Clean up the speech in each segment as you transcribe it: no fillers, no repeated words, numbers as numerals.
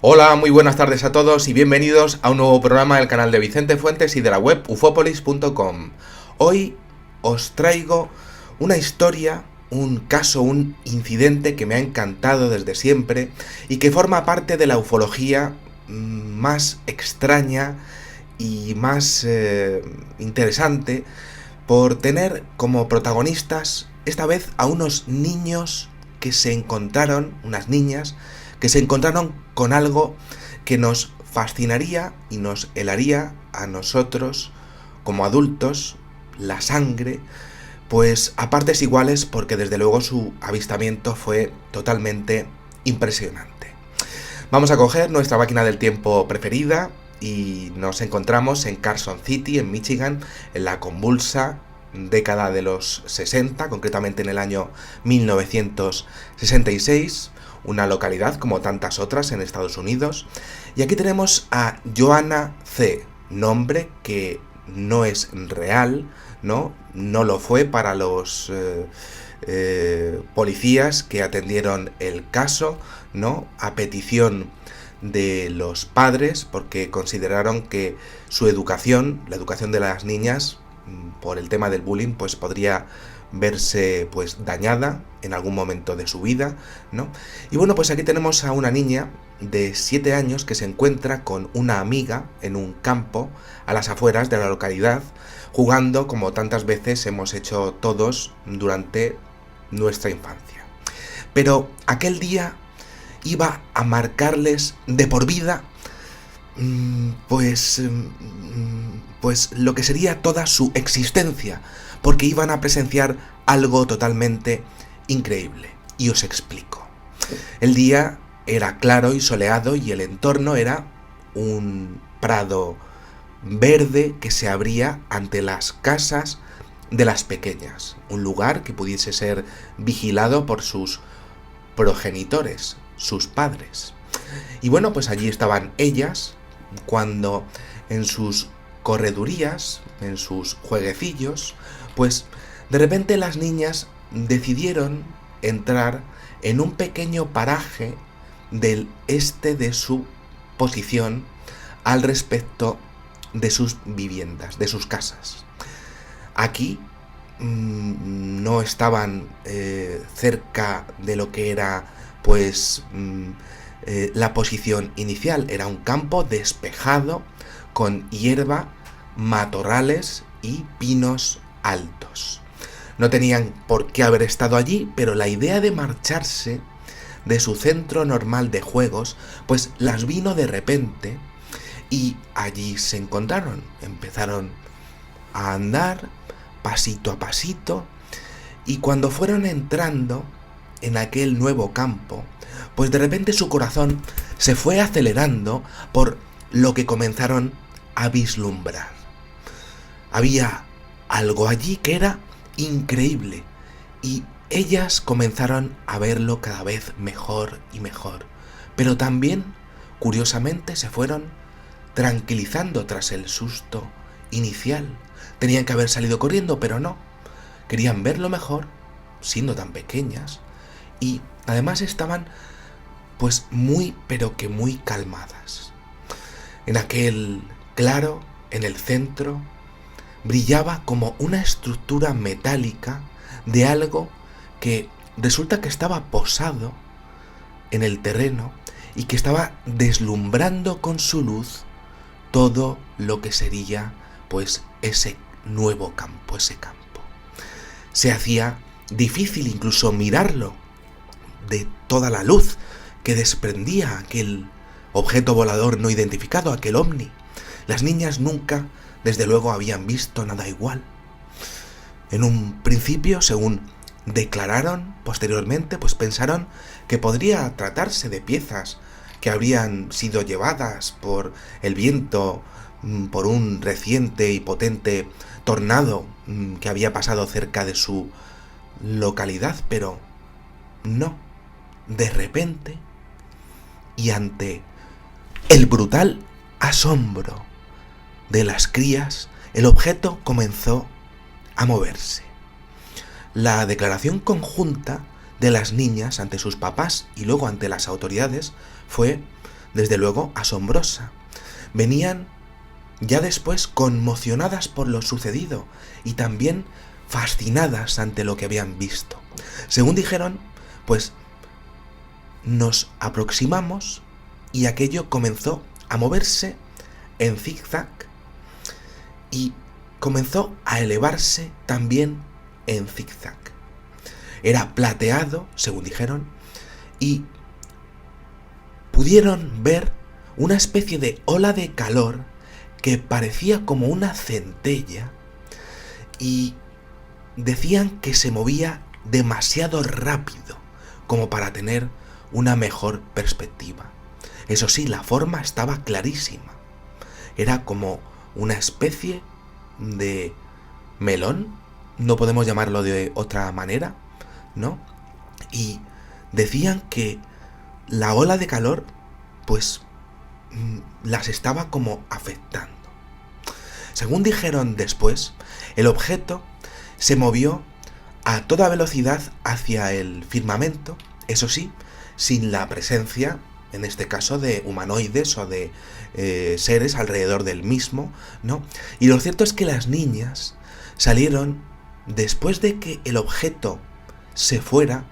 Hola, muy buenas tardes a todos y bienvenidos a un nuevo programa del canal de Vicente Fuentes y de la web ufopolis.com. Hoy os traigo una historia, un caso, un incidente que me ha encantado desde siempre y que forma parte de la ufología más extraña y más interesante por tener como protagonistas esta vez a unos niños que se encontraron, unas niñas, que se encontraron con algo que nos fascinaría y nos helaría a nosotros como adultos la sangre, pues a partes iguales, porque desde luego su avistamiento fue totalmente impresionante. Vamos a coger nuestra máquina del tiempo preferida y nos encontramos en Carson City, en Michigan, en la convulsa década de los 60, concretamente en el año 1966, una localidad como tantas otras en Estados Unidos. Y aquí tenemos a Joanna C., nombre que no es real, no lo fue para los policías que atendieron el caso, ¿no? A petición de los padres, porque consideraron que su educación, la educación de las niñas, por el tema del bullying, pues podría verse pues dañada en algún momento de su vida, ¿no? Y bueno, pues aquí tenemos a una niña de 7 años que se encuentra con una amiga en un campo a las afueras de la localidad, jugando como tantas veces hemos hecho todos durante nuestra infancia. Pero aquel día iba a marcarles de por vida pues lo que sería toda su existencia, porque iban a presenciar algo totalmente increíble. Y os explico. El día era claro y soleado y el entorno era un prado verde que se abría ante las casas de las pequeñas, un lugar que pudiese ser vigilado por sus progenitores, sus padres. Y bueno, pues allí estaban ellas cuando en sus corredurías, en sus jueguecillos, pues de repente las niñas decidieron entrar en un pequeño paraje del este de su posición al respecto de sus viviendas, de sus casas. Aquí no estaban cerca de lo que era pues la posición inicial. Era un campo despejado con hierba, matorrales y pinos altos. No tenían por qué haber estado allí, pero la idea de marcharse de su centro normal de juegos pues las vino de repente y allí se encontraron. Empezaron a andar pasito a pasito y cuando fueron entrando en aquel nuevo campo, pues de repente su corazón se fue acelerando por lo que comenzaron a vislumbrar. Había algo allí que era increíble y ellas comenzaron a verlo cada vez mejor y mejor, pero también, curiosamente, se fueron tranquilizando tras el susto inicial. Tenían que haber salido corriendo, pero no. Querían verlo mejor, siendo tan pequeñas, y además estaban pues muy, pero que muy calmadas. En aquel claro, en el centro, brillaba como una estructura metálica de algo que resulta que estaba posado en el terreno y que estaba deslumbrando con su luz todo lo que sería pues ese nuevo campo, ese campo. Se hacía difícil incluso mirarlo de toda la luz que desprendía aquel objeto volador no identificado, aquel ovni. Las niñas nunca, desde luego, habían visto nada igual. En un principio, según declararon posteriormente, pues pensaron que podría tratarse de piezas que habrían sido llevadas por el viento, por un reciente y potente tornado que había pasado cerca de su localidad, pero no. De repente, y ante el brutal asombro de las crías, el objeto comenzó a moverse. La declaración conjunta de las niñas ante sus papás y luego ante las autoridades fue desde luego, asombrosa. Venían ya después conmocionadas por lo sucedido y también fascinadas ante lo que habían visto. Según dijeron, pues nos aproximamos y aquello comenzó a moverse en zigzag y comenzó a elevarse también en zigzag. Era plateado, según dijeron, y pudieron ver una especie de ola de calor que parecía como una centella y decían que se movía demasiado rápido como para tener una mejor perspectiva. Eso sí, la forma estaba clarísima. Era como una especie de melón, no podemos llamarlo de otra manera, ¿no? Y decían que la ola de calor, pues, las estaba como afectando. Según dijeron después, el objeto se movió a toda velocidad hacia el firmamento, eso sí, sin la presencia, en este caso, de humanoides o de seres alrededor del mismo, ¿no? Y lo cierto es que las niñas salieron, después de que el objeto se fuera,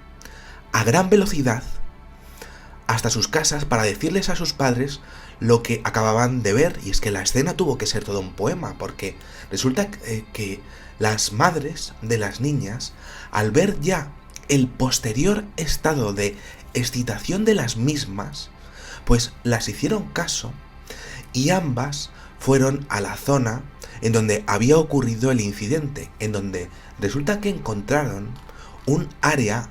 a gran velocidad hasta sus casas para decirles a sus padres lo que acababan de ver. Y es que la escena tuvo que ser todo un poema, porque resulta que las madres de las niñas, al ver ya el posterior estado de excitación de las mismas, pues las hicieron caso y ambas fueron a la zona en donde había ocurrido el incidente, en donde resulta que encontraron un área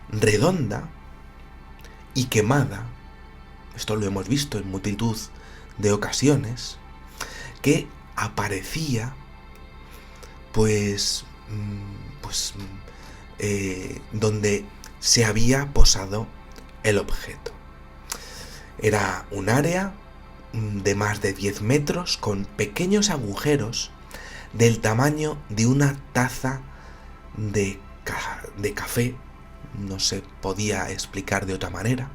redonda y quemada, esto lo hemos visto en multitud de ocasiones, que aparecía donde se había posado el objeto. Era un área de más de 10 metros con pequeños agujeros del tamaño de una taza de café, no se podía explicar de otra manera,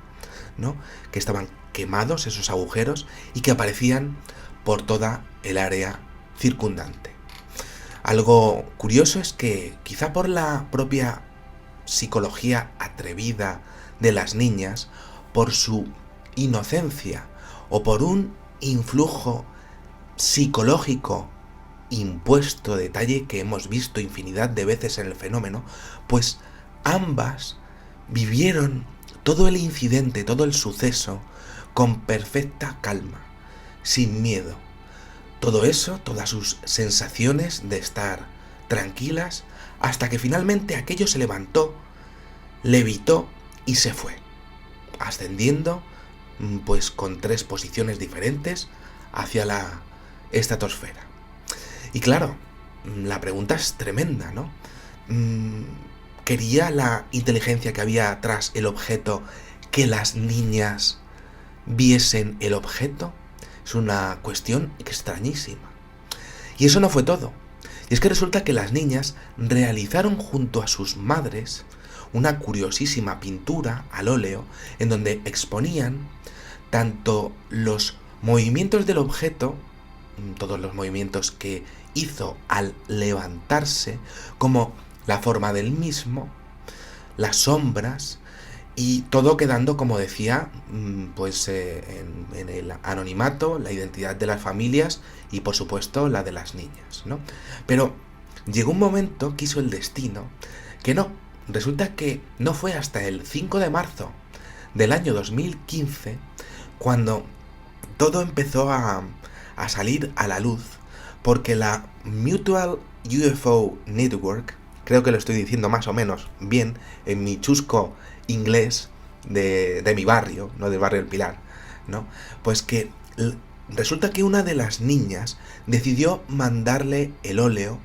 ¿no? Que estaban quemados esos agujeros y que aparecían por toda el área circundante. Algo curioso es que, quizá por la propia psicología atrevida de las niñas, por su inocencia o por un influjo psicológico impuesto, detalle que hemos visto infinidad de veces en el fenómeno, pues ambas vivieron todo el incidente, todo el suceso, con perfecta calma, sin miedo. Todo eso, todas sus sensaciones de estar tranquilas, hasta que finalmente aquello se levantó, levitó y se fue, ascendiendo, pues con 3 posiciones diferentes hacia la estratosfera. Y claro, la pregunta es tremenda, ¿no? ¿Quería la inteligencia que había tras el objeto que las niñas viesen el objeto? Es una cuestión extrañísima. Y eso no fue todo. Y es que resulta que las niñas realizaron junto a sus madres una curiosísima pintura al óleo en donde exponían tanto los movimientos del objeto, todos los movimientos que hizo al levantarse, como la forma del mismo, las sombras, y todo quedando, como decía, pues en el anonimato, la identidad de las familias y por supuesto la de las niñas, ¿no? Pero llegó un momento, quiso el destino, que no, resulta que no fue hasta el 5 de marzo del año 2015 cuando todo empezó a salir a la luz, porque la Mutual UFO Network, creo que lo estoy diciendo más o menos bien en mi chusco inglés de mi barrio, no del barrio del Pilar, ¿no? Pues que resulta que una de las niñas decidió mandarle el óleo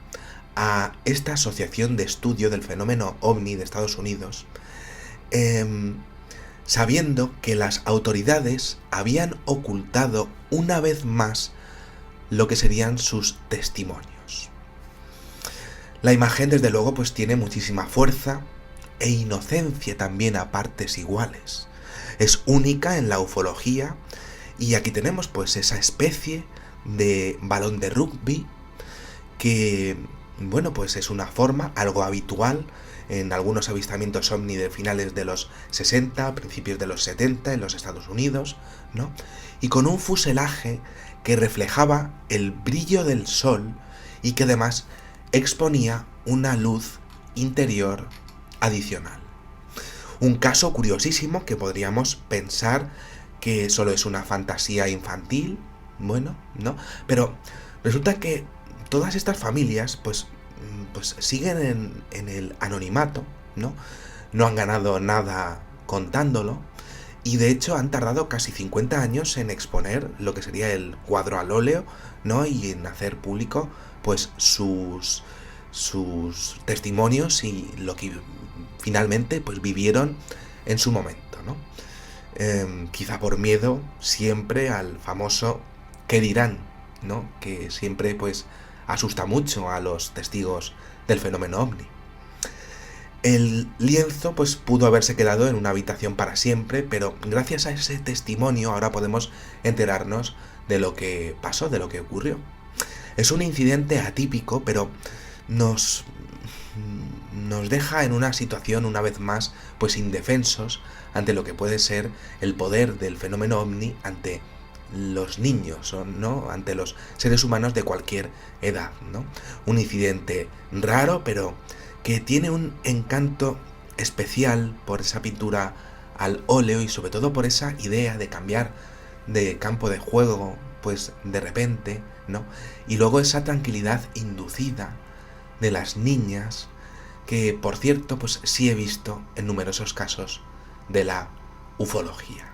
a esta asociación de estudio del fenómeno OVNI de Estados Unidos, sabiendo que las autoridades habían ocultado una vez más lo que serían sus testimonios. La imagen, desde luego, pues tiene muchísima fuerza e inocencia también a partes iguales. Es única en la ufología Y aquí tenemos pues esa especie de balón de rugby que, bueno, pues es una forma algo habitual en algunos avistamientos ovni de finales de los 60, principios de los 70 en los Estados Unidos, ¿no? Y con un fuselaje que reflejaba el brillo del sol y que además exponía una luz interior adicional. Un caso curiosísimo que podríamos pensar que solo es una fantasía infantil, bueno, ¿no? Pero resulta que todas estas familias, pues siguen en el anonimato, ¿no? No han ganado nada contándolo, y de hecho han tardado casi 50 años en exponer lo que sería el cuadro al óleo, ¿no? Y en hacer público, pues, sus testimonios y lo que finalmente, pues, vivieron en su momento, ¿no? Quizá por miedo siempre al famoso ¿qué dirán?, ¿no? Que siempre, pues, asusta mucho a los testigos del fenómeno ovni. El lienzo pues pudo haberse quedado en una habitación para siempre, pero gracias a ese testimonio ahora podemos enterarnos de lo que pasó, de lo que ocurrió. Es un incidente atípico, pero nos deja en una situación una vez más pues indefensos ante lo que puede ser el poder del fenómeno ovni ante los niños, ¿no? Ante los seres humanos de cualquier edad, ¿no? Un incidente raro, pero que tiene un encanto especial por esa pintura al óleo y sobre todo por esa idea de cambiar de campo de juego, pues de repente, ¿no? Y luego esa tranquilidad inducida de las niñas, que por cierto, pues sí he visto en numerosos casos de la ufología.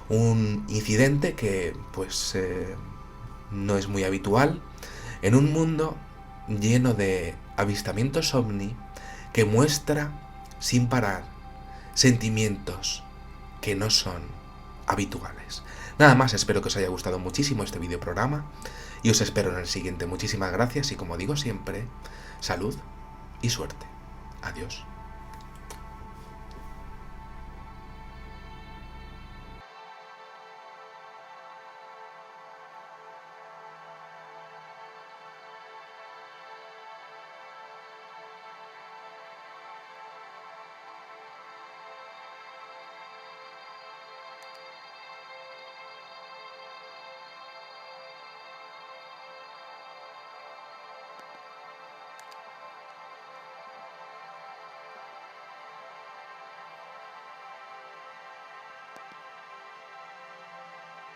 Un incidente que pues no es muy habitual en un mundo lleno de avistamientos ovni que muestra sin parar sentimientos que no son habituales. Nada más, espero que os haya gustado muchísimo este videoprograma y os espero en el siguiente. Muchísimas gracias y, como digo siempre, salud y suerte. Adiós.